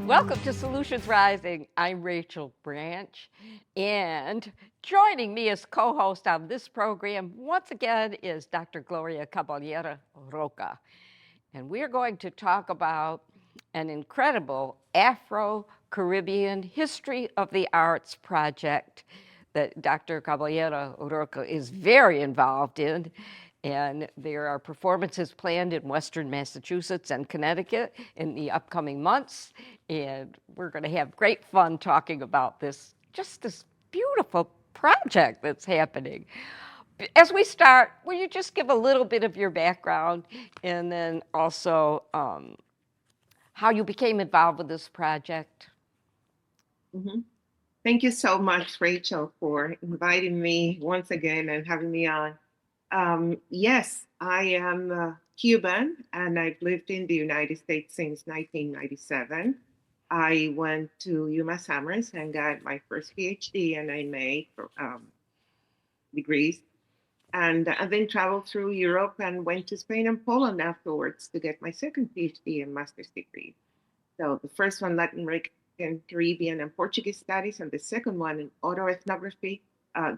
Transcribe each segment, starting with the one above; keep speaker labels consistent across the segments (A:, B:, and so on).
A: Welcome to Solutions Rising. I'm Rachel Branch, and joining me as co host on this program once again is Dr. Gloria Caballera Roca. And we're going to talk about an incredible Afro Caribbean History of the Arts project that Dr. Caballera Roca is very involved in. And there are performances planned in Western Massachusetts and Connecticut in the upcoming months. And we're going to have great fun talking about this beautiful project that's happening. As we start, will you just give a little bit of your background and then also how you became involved with this project?
B: Mhm. Thank you so much, Rachel, for inviting me once again and having me on. Yes, I am Cuban and I've lived in the United States since 1997. I went to UMass Amherst and got my first PhD and I made degrees. And then traveled through Europe and went to Spain and Poland afterwards to get my second PhD and master's degree. So the first one, Latin American, Caribbean, and Portuguese studies, and the second one in autoethnography,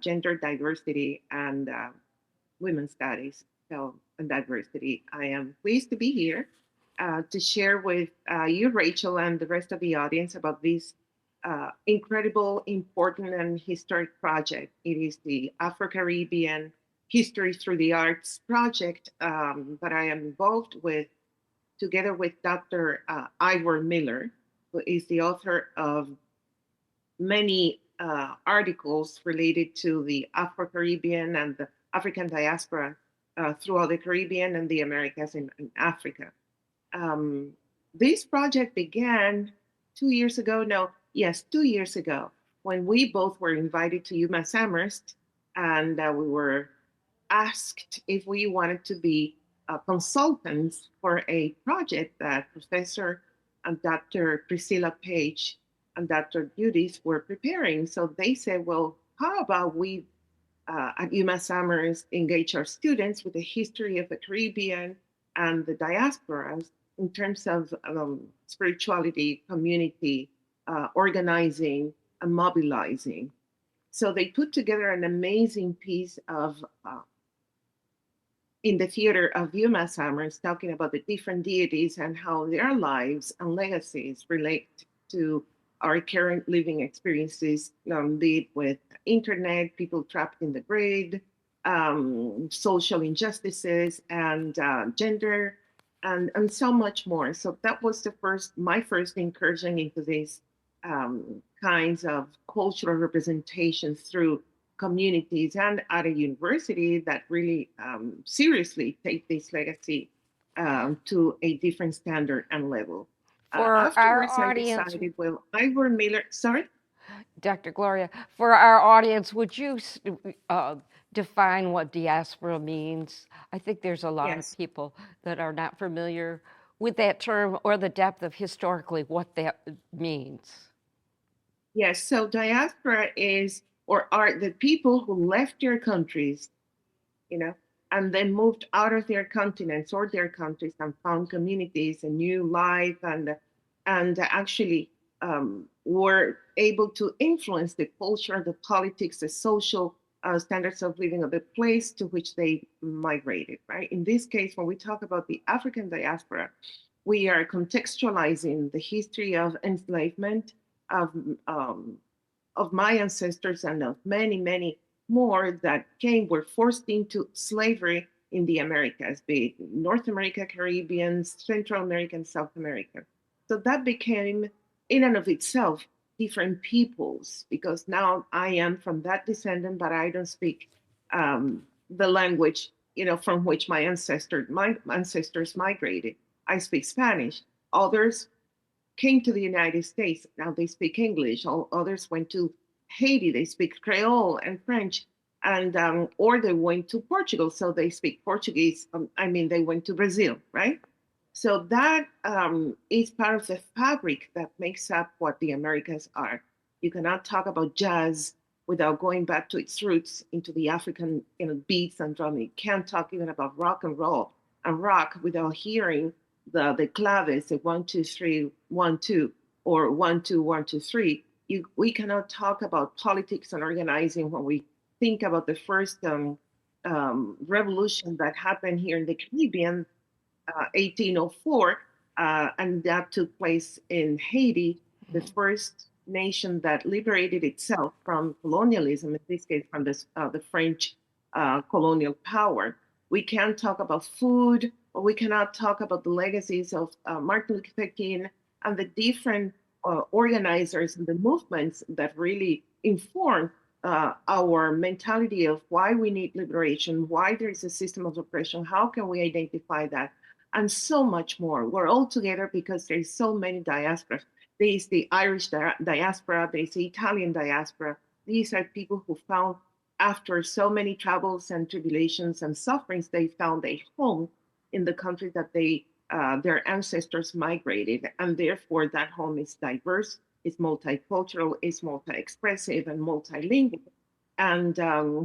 B: gender diversity, and women's studies. So, and diversity. I am pleased to be here to share with you, Rachel, and the rest of the audience about this incredible, important, and historic project. It is the Afro Caribbean History Through the Arts project that I am involved with together with Dr. Ivor Miller, who is the author of many articles related to the Afro Caribbean and the African diaspora throughout the Caribbean and the Americas in Africa. Um, this project began 2 years ago. No, yes, 2 years ago, when we both were invited to UMass Amherst, and we were asked if we wanted to be consultants for a project that Professor and Dr. Priscilla Page and Dr. Judith were preparing. So they said, well, how about we at UMass Amherst engage our students with the history of the Caribbean and the diasporas in terms of spirituality, community, organizing, and mobilizing. So they put together an amazing piece of in the theater of UMass Amherst, talking about the different deities and how their lives and legacies relate to our current living experiences, be it with internet, people trapped in the grid, social injustices, and gender, and so much more. So that was my first incursion into these kinds of cultural representations through communities and at a university that really seriously take this legacy to a different standard and level.
A: For our
B: Afterwards, I
A: audience,
B: decided, well, Ivor Miller, sorry?
A: Dr. Gloria, for our audience, would you define what diaspora means? I think there's a lot of
B: Yes.
A: people that are not familiar with that term or the depth of historically what that means.
B: Yes, so diaspora is or are the people who left their countries, you know, and then moved out of their continents or their countries and found communities, a new life, and actually were able to influence the culture, the politics, the social standards of living of the place to which they migrated. Right. In this case, when we talk about the African diaspora, we are contextualizing the history of enslavement of um, of my ancestors and of many, many more that were forced into slavery in the Americas, be it North America, Caribbean, Central America, and South America. So that became, in and of itself, different peoples, because now I am from that descendant, but I don't speak the language, from which my ancestors migrated. I speak Spanish. Others came to the United States. Now they speak English. All others went to Haiti. They speak Creole and French, and or they went to Portugal, so they speak Portuguese. They went to Brazil, right? So that is part of the fabric that makes up what the Americas are. You cannot talk about jazz without going back to its roots into the African beats and drumming. You can't talk even about rock and roll and rock without hearing the claves, the 1, 2, 3, 1, 2. or 1 2 1 2 3. We cannot talk about politics and organizing when we think about the first revolution that happened here in the Caribbean, 1804, and that took place in Haiti, the first nation that liberated itself from colonialism, in this case from the French colonial power. We can't talk about food, or we cannot talk about the legacies of Martin Luther King and the different organizers and the movements that really inform our mentality of why we need liberation, why there is a system of oppression, how can we identify that, and so much more. We're all together because there's so many diasporas. There's the Irish diaspora, there's the Italian diaspora. These are people who found, after so many troubles and tribulations and sufferings, they found a home in the country that their ancestors migrated, and therefore that home is diverse, is multicultural, is multi-expressive, and multilingual. And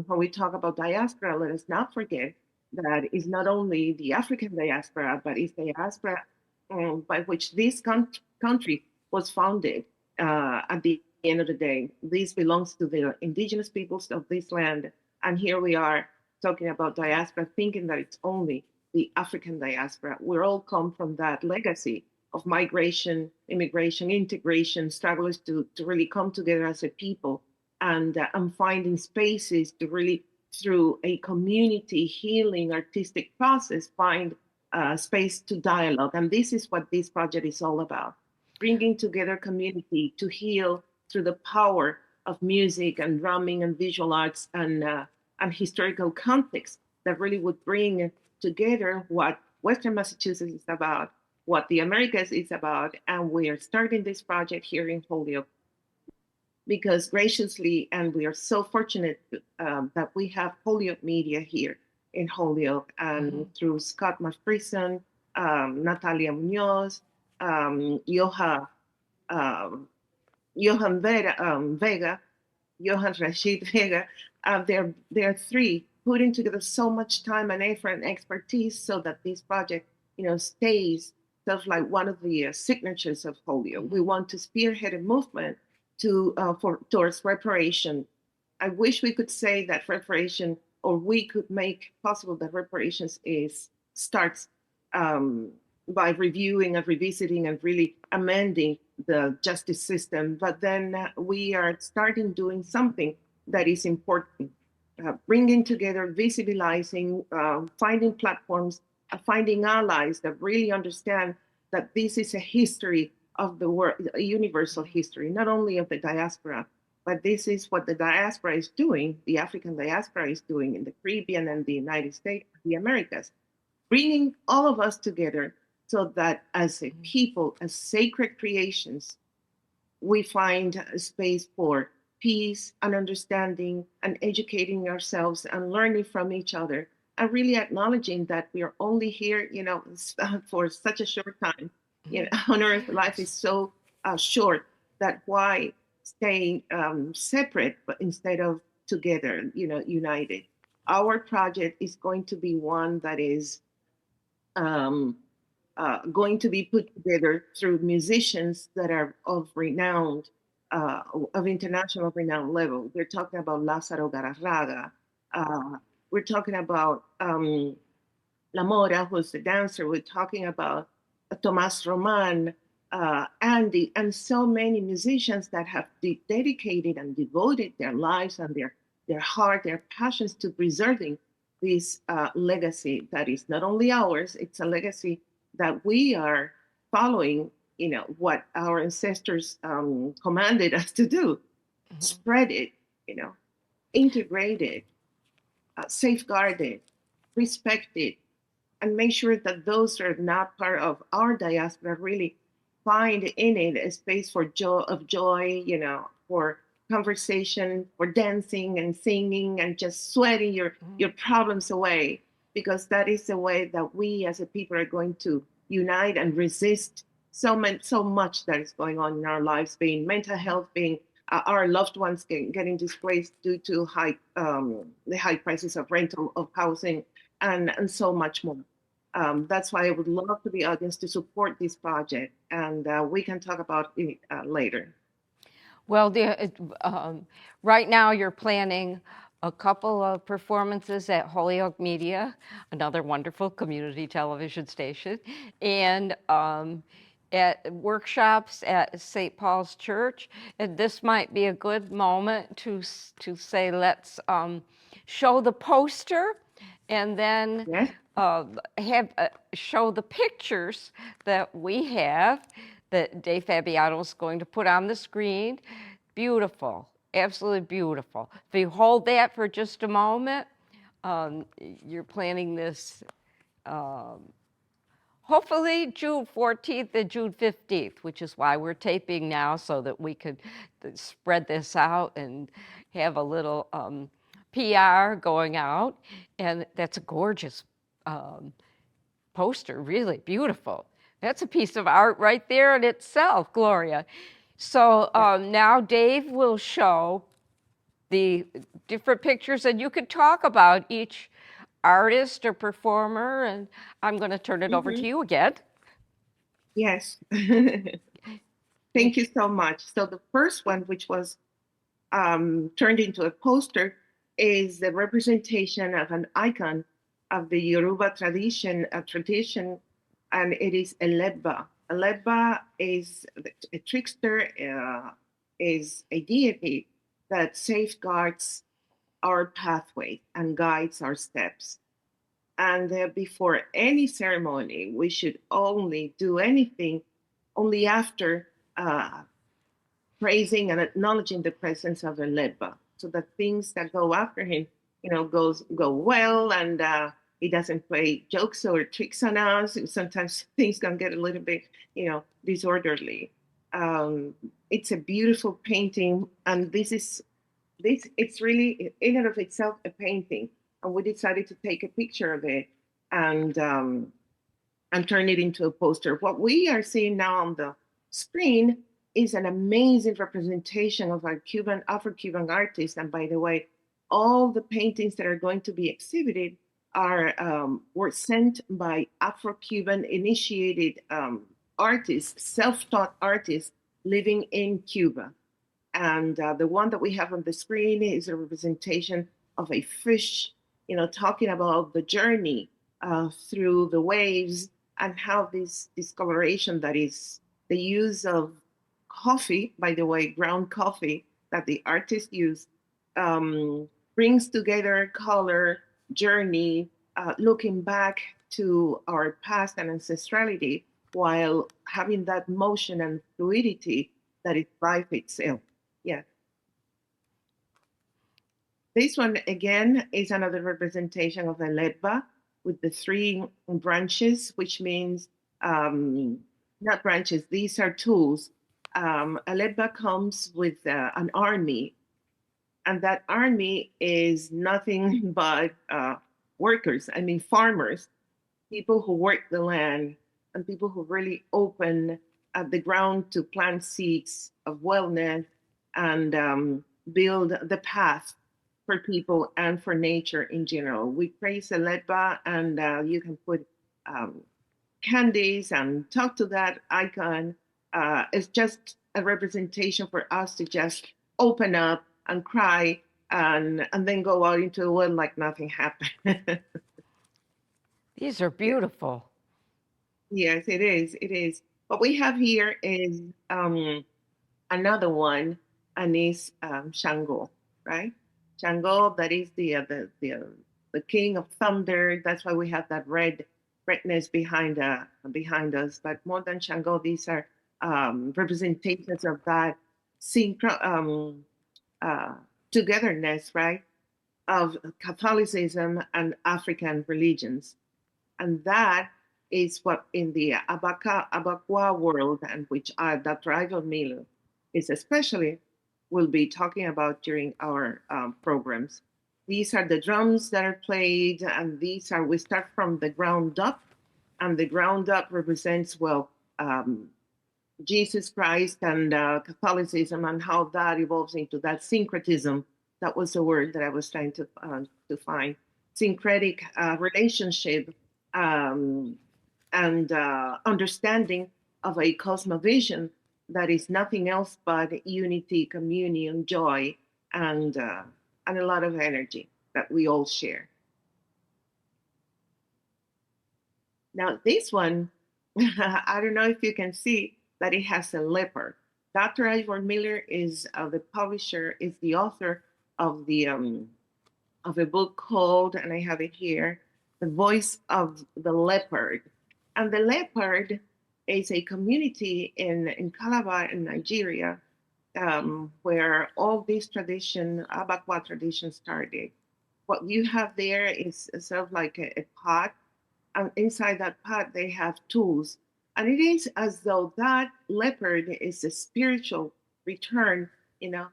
B: when we talk about diaspora, let us not forget that is not only the African diaspora, but is the diaspora by which this country was founded. At the end of the day, this belongs to the indigenous peoples of this land. And here we are talking about diaspora, thinking that it's only the African diaspora. We all come from that legacy of migration, immigration, integration, struggles to really come together as a people, and finding spaces to really, through a community healing artistic process, find space to dialogue. And this is what this project is all about, bringing together community to heal through the power of music and drumming and visual arts and historical context that really would bring together what Western Massachusetts is about, what the Americas is about. And we are starting this project here in Holyoke because graciously, and we are so fortunate that we have Holyoke Media here in Holyoke, and through Scott McPherson, Natalia Munoz, Yoha, Johan Vega, Johan Rashid Vega. They're three putting together so much time and effort and expertise so that this project, stays sort of like one of the signatures of Holyoke. We want to spearhead a movement towards reparation. I wish we could say that reparation, or we could make possible that reparations starts by reviewing and revisiting and really amending the justice system. But then we are starting doing something that is important, bringing together, visibilizing, finding platforms, finding allies that really understand that this is a history of the world, a universal history, not only of the diaspora, but this is what the diaspora is doing, the African diaspora is doing in the Caribbean and the United States, the Americas, bringing all of us together so that as a people, as sacred creations, we find a space for peace and understanding and educating ourselves and learning from each other, and really acknowledging that we are only here, for such a short time. On earth, life is so short that why staying separate, but instead of together, united. Our project is going to be one that is um, going to be put together through musicians that are of international renowned level. We're talking about Lázaro Galarraga. We're talking about La Mora, who's the dancer. We're talking about Tomás Roman, Andy, and so many musicians that have dedicated and devoted their lives and their heart, their passions to preserving this legacy that is not only ours, it's a legacy that we are following, what our ancestors commanded us to do, spread it, integrate it, safeguard it, respect it, and make sure that those who are not part of our diaspora really find in it a space for joy, for conversation, for dancing and singing and just sweating your problems away, because that is the way that we as a people are going to unite and resist so much that is going on in our lives, being mental health, being our loved ones getting displaced due to the high prices of rental of housing, and so much more. That's why I would love for the audience to support this project, and we can talk about it later.
A: Well, right now you're planning a couple of performances at Holyoke Media, another wonderful community television station, and at workshops at St. Paul's Church. And this might be a good moment to say, let's show the poster and then
B: Yes.
A: uh, have show the pictures that we have that Dave Fabiano is going to put on the screen. Beautiful, absolutely beautiful. If you hold that for just a moment, you're planning this hopefully June 14th and June 15th, which is why we're taping now so that we could spread this out and have a little PR going out. And that's a gorgeous um, poster, really beautiful. That's a piece of art right there in itself, Gloria. So
B: Yeah.
A: now Dave will show the different pictures, and you could talk about each artist or performer, and I'm going to turn it over
B: Hmm.
A: to you again.
B: Yes.
A: Thank
B: Thank you so much. So the first one, which was turned into a poster, is the representation of an icon of the Yoruba tradition, and it is a ledba. A ledba is a trickster, is a deity that safeguards our pathway and guides our steps. And before any ceremony, we should only do anything only after praising and acknowledging the presence of a Ledba, so that things that go after him, go well, and he doesn't play jokes or tricks on us. Sometimes things can get a little bit, disorderly. It's a beautiful painting, and this it's really in and of itself a painting, and we decided to take a picture of it and turn it into a poster. What we are seeing now on the screen is an amazing representation of our Afro-Cuban artists. And by the way, all the paintings that are going to be exhibited are were sent by Afro-Cuban initiated artists, self-taught artists living in Cuba. And the one that we have on the screen is a representation of a fish, talking about the journey through the waves, and how this discoloration, that is the use of coffee, by the way, ground coffee that the artist used, brings together color, journey, looking back to our past and ancestrality, while having that motion and fluidity that is life itself. Yeah. This one again is another representation of the ledba with the three branches, which means not branches, these are tools. A ledba comes with an army, and that army is nothing but workers, I mean, farmers, people who work the land, and people who really open the ground to plant seeds of wellness and build the path for people and for nature in general. We praise the Ledba, and you can put um, candies and talk to that icon. It's just a representation for us to just open up and cry and then go out into the world like nothing happened.
A: These are
B: Yeah.
A: beautiful.
B: Yes, it is. It is. What we have here is another one, and is Shango, right? Shango, that is the king of thunder. That's why we have that redness behind us. But more than Shango, these are representations of that synchro uh, togetherness, right? Of Catholicism and African religions. And that is what in the Abakwa world, and which that tribal meal is especially, will be talking about during our programs. These are the drums that are played, and we start from the ground up, and the ground up represents, well, Jesus Christ and Catholicism, and how that evolves into that syncretism. That was the word that I was trying to find. Syncretic relationship um, and understanding of a cosmovision that is nothing else but unity, communion, joy, and uh, and a lot of energy that we all share. Now, this one, I don't know if you can see that it has a leopard. Dr. Ivor Miller is the publisher, is the author of the of a book called, and I have it here, The Voice of the Leopard. And the leopard is a community in Calabar in Nigeria, where all these tradition, Abakwa tradition started. What you have there is sort of like a pot, and inside that pot they have tools. And it is as though that leopard is a spiritual return, you know,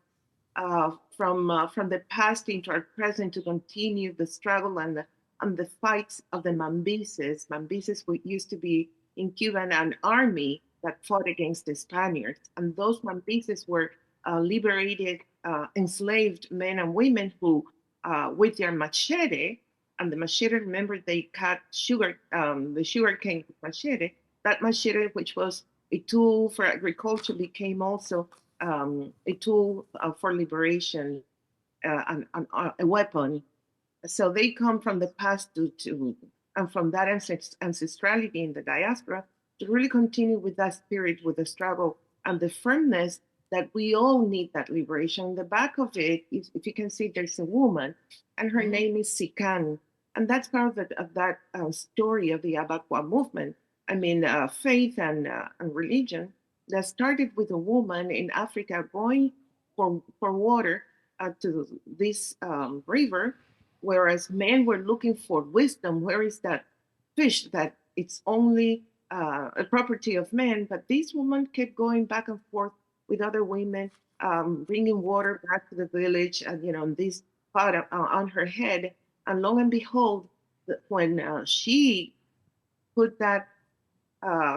B: from the past into our present to continue the struggle and the fights of the Mambises. Mambises used to be in Cuba an army that fought against the Spaniards, and those Mambises were liberated, enslaved men and women who, with their machete, and the machete, remember, they cut sugar, the sugar cane with machete. That machete, which was a tool for agriculture, became also a tool for liberation, and a weapon. So they come from the past to and from that ancestrality in the diaspora to really continue with that spirit, with the struggle and the firmness that we all need that liberation. In the back of it, if you can see, there's a woman, and her
A: Mhm.
B: name is Sikan, and that's part of that story of the Abakwa movement. I mean, faith and religion that started with a woman in Africa going for water to this river, whereas men were looking for wisdom. Where is that fish that it's only a property of men? But this woman kept going back and forth with other women, bringing water back to the village, and this pot on her head. And lo and behold, when she put that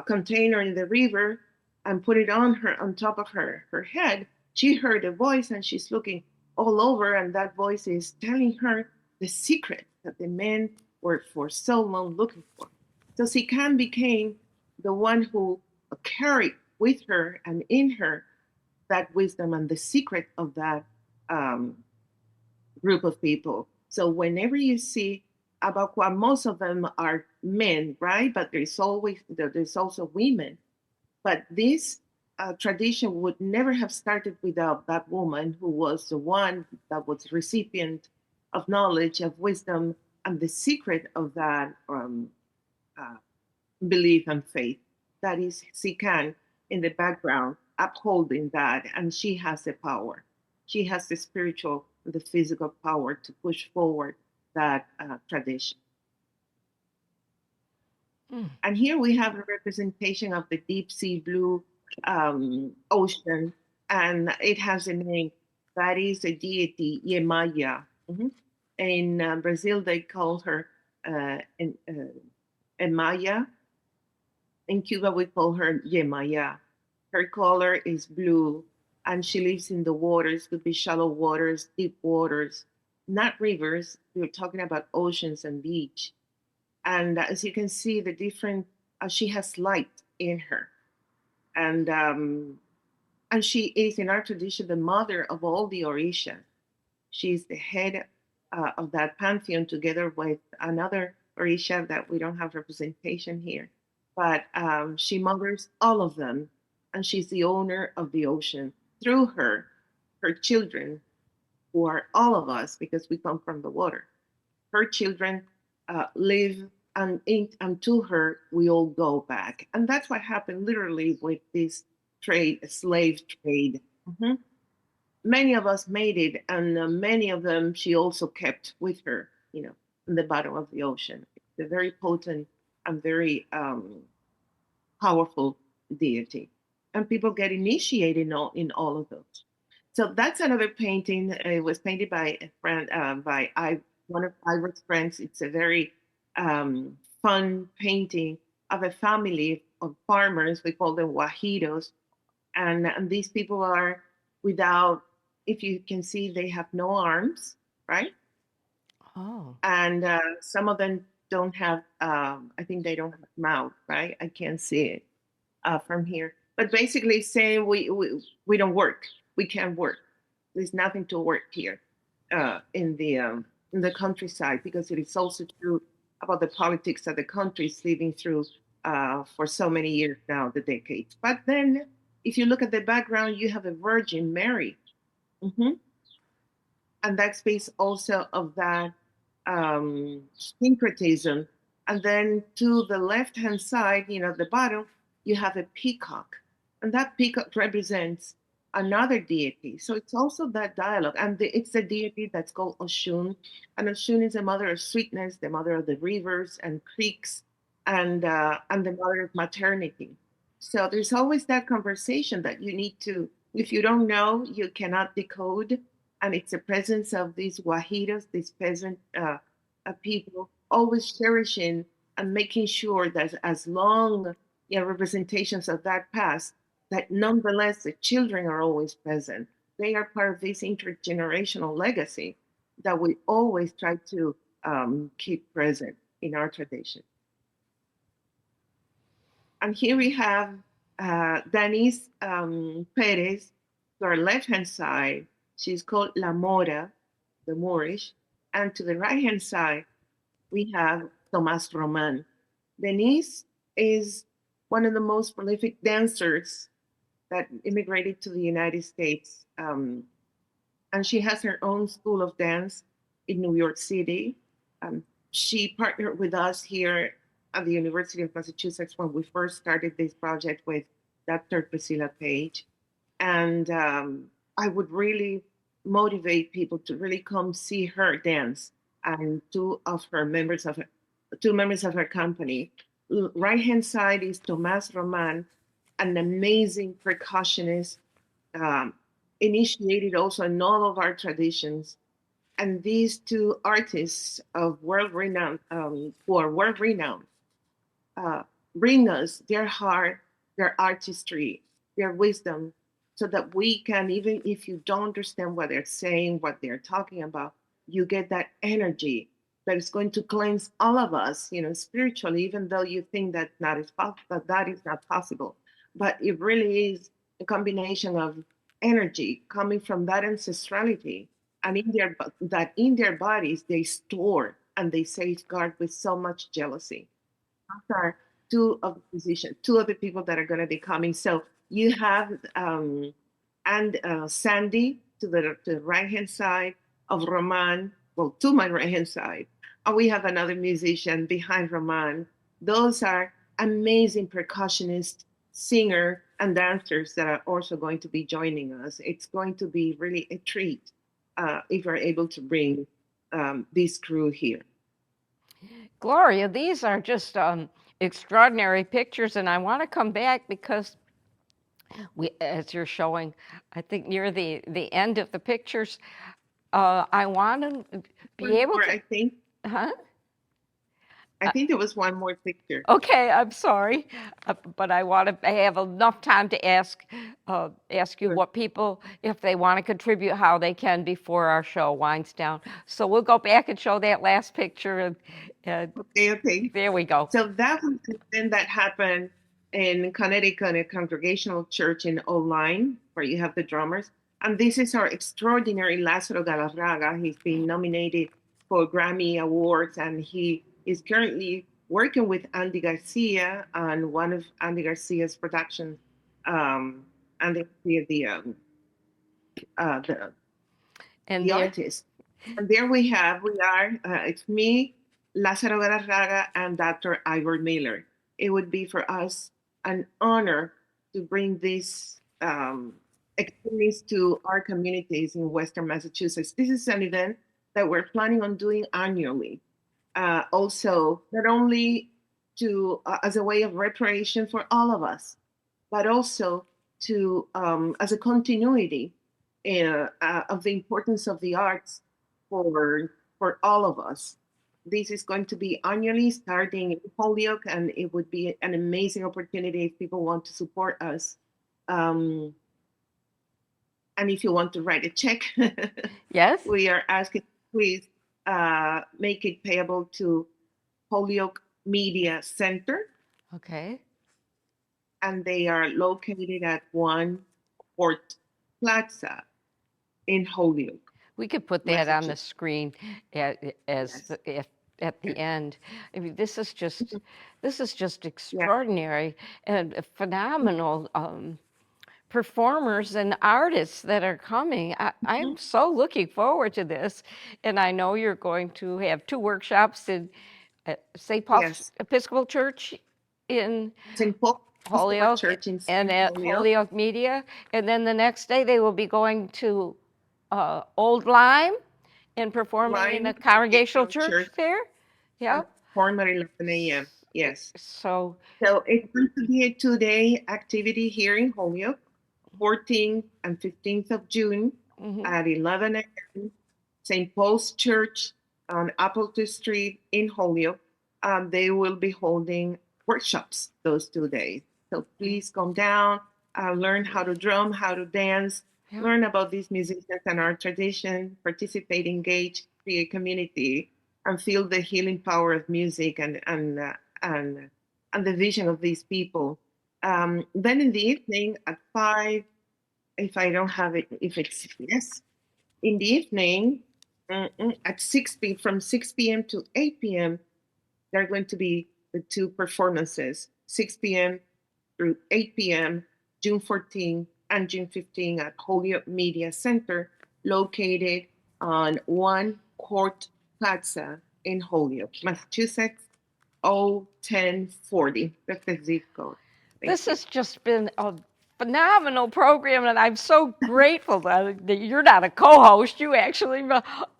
B: container in the river and put it on top of her head, she heard a voice, and she's looking all over, and that voice is telling her the secret that the men were for so long looking for. So Sikan became the one who carried with her and in her that wisdom and the secret of that um, group of people. So whenever you see Abakwa, most of them are men, right? But there's also women. But this tradition would never have started without that woman who was the one that was recipient of knowledge, of wisdom, and the secret of that uh, belief and faith. That is Sikan in the background, upholding that, and she has the power. She has the spiritual, the physical power to push forward that tradition.
A: Mm.
B: And here we have a representation of the deep sea blue ocean, and it has a name. That is a deity, Yemaya. Mhm. In Brazil, they call her Emaya. In Cuba, we call her Yemaya. Her color is blue, and she lives in the waters, could be shallow waters, deep waters, not rivers. We're talking about oceans and beach. And as you can see, the different, she has light in her. And, um, and she is, in our tradition, the mother of all the Orishas. She's the head of that pantheon, together with another Orisha that we don't have representation here. But she mothers all of them, and she's the owner of the ocean. Through her, her children, who are all of us because we come from the water, her children live, and to her we all go back. And that's what happened literally with this trade, slave trade. Mhm. Many of us made it, and many of them she also kept with her, in the bottom of the ocean. It's a very potent and very powerful deity. And people get initiated in all of those. So that's another painting. It was painted by a friend, one of Ivor's friends. It's a very fun painting of a family of farmers. We call them Wajiros, and these people are without. If you can see, they have no arms, right?
A: Oh.
B: And some of them don't have, I think they don't have mouth, right? I can't see it from here. But basically saying we don't work. We can't work. There's nothing to work here in the countryside, because it is also true about the politics that the country is living through for so many years now, the decades. But then, if you look at the background, you have a Virgin Mary. Mhm. And that's based also of that syncretism. And then to the left hand side, the bottom, you have a peacock, and that peacock represents another deity. So it's also that dialogue, and it's a deity that's called Oshun, and Oshun is the mother of sweetness, the mother of the rivers and creeks, and the mother of maternity. So there's always that conversation that you need to, if you don't know, you cannot decode, and it's the presence of these Wahidos, these peasant people, always cherishing and making sure that as long representations of that past, that nonetheless the children are always present. They are part of this intergenerational legacy that we always try to keep present in our tradition. And here we have Denise Perez to our left hand side. She's called La Mora, the Moorish. And to the right hand side, we have Tomas Roman. Denise is one of the most prolific dancers that immigrated to the United States. And she has her own school of dance in New York City. Um, she partnered with us here at the University of Massachusetts when we first started this project with Dr. Priscilla Page. And I would really motivate people to really come see her dance. And two members of her company. Right hand side is Tomas Roman, an amazing percussionist, um, initiated also in all of our traditions. And these two artists of world renowned, who are world renowned, uh, bring us their heart, their artistry, their wisdom, so that we can, even if you don't understand what they're saying, what they're talking about, you get that energy that is going to cleanse all of us, spiritually, even though you think that is not possible. But it really is a combination of energy coming from that ancestrality, and in their bodies they store and they safeguard with so much jealousy. Are two of the people that are going to be coming. So you have and Sandy to the right hand side of Roman, well, to my right hand side, and we have another musician behind Roman. Those are amazing percussionists, singer, and dancers that are also going to be joining us. It's going to be really a treat if we're able to bring this crew here.
A: Gloria, these are just extraordinary pictures, and I want to come back because as you're showing, I think near the end of the pictures, I want to be
B: One
A: able
B: more,
A: to,
B: I think.
A: huh?
B: I think there was one more picture.
A: Okay, I'm sorry, but I want to have enough time to ask you
B: Sure.
A: what people, if they want to contribute, how they can before our show winds down. So we'll go back and show that last picture, and
B: Okay, okay.
A: there we go.
B: So that was an event that happened in Connecticut, a congregational church in Oline, where you have the drummers. And this is our extraordinary Lázaro Galarraga. He's been nominated for Grammy Awards, and he is currently working with Andy Garcia on one of Andy Garcia's productions. Andy Garcia, the
A: And
B: the
A: there,
B: artist. And there we are, it's me, Lázaro Galarraga, and Dr. Ivor Miller. It would be for us an honor to bring this experience to our communities in Western Massachusetts. This is an event that we're planning on doing annually. Also, not only to as a way of reparation for all of us, but also to as a continuity of the importance of the arts for all of us. This is going to be annually starting in Holyoke, and it would be an amazing opportunity if people want to support us. Um, and if you want to write a check,
A: yes,
B: we are asking, please make it payable to Holyoke Media Center,
A: Okay.
B: and they are located at 1 Court Plaza in Holyoke,
A: We could put that on the
B: Massachusetts.
A: screen as
B: Yes.
A: if at the end. I mean, this is just
B: Yeah.
A: extraordinary and phenomenal performers and artists that are coming. I'm
B: Mhm.
A: so looking forward to this, and I know you're going to have two workshops in St. Paul's
B: Yes.
A: Episcopal Church in
B: St. Paul Episcopal
A: Holyoke
B: Church
A: and
B: in
A: at
B: Holyoke.
A: Holyoke Media, and then the next day they will be going to Old Lyme and performing in
B: Line
A: the Congregational
B: Congregational
A: Church
B: Church
A: there.
B: at
A: Yep.
B: 411 a.m. Yes.
A: So,
B: So it's going to be a 2-day activity here in Holyoke, 14th and 15th of June
A: mhm.
B: at 11 a.m. St. Paul's Church on Appleton Street in Holyoke. They will be holding workshops those 2 days. So please come down, learn how to drum, how to dance,
A: Yep.
B: learn about these musicians and our tradition, participate, engage, create community, and feel the healing power of music and and the vision of these people. Then in the evening at 5, if I don't have it, if it's yes, in the evening at from 6 p.m. to 8 p.m., there are going to be the two performances, 6 p.m. through 8 p.m., June 14 and June 15 at Holyoke Media Center, located on 1 Court Plaza in Holyoke, Massachusetts, 01040. That's the zip code. Thank
A: This
B: you.
A: has just been a phenomenal program, and I'm so grateful that you're not a co-host. You actually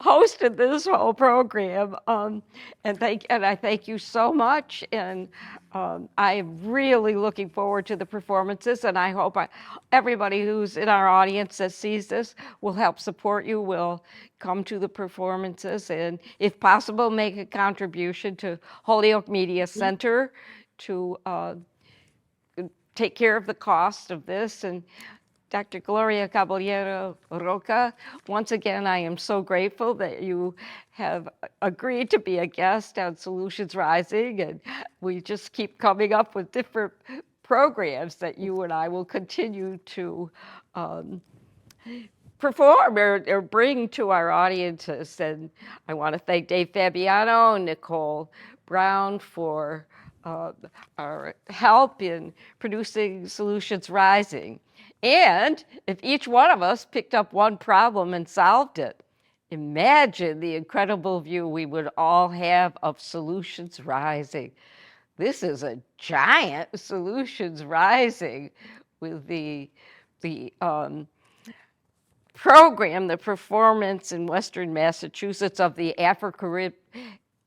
A: hosted this whole program, and I thank you so much. And I'm really looking forward to the performances, and I hope everybody who's in our audience that sees this will help support you. Will come to the performances, and if possible, make a contribution to Holyoke Media Center to take care of the cost of this. And Dr. Gloria Caballero Roca, once again, I am so grateful that you have agreed to be a guest on Solutions Rising, and we just keep coming up with different programs that you and I will continue to um, perform or bring to our audiences. And I want to thank Dave Fabiano and Nicole Brown for uh, our help in producing Solutions Rising. And if each one of us picked up one problem and solved it, imagine the incredible view we would all have of Solutions Rising. This is a giant Solutions Rising with the program, the performance in Western Massachusetts of the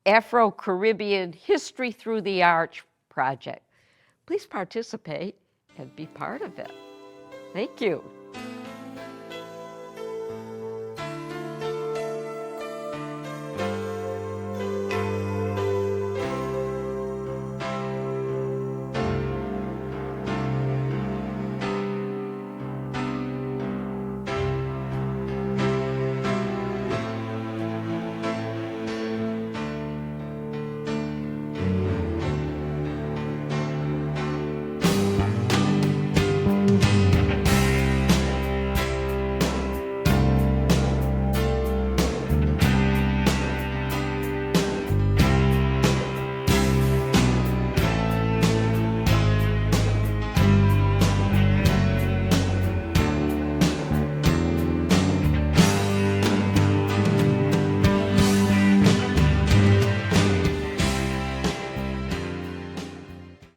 A: Afro-Caribbean History Through the Arts project. Please participate and be part of it. Thank you.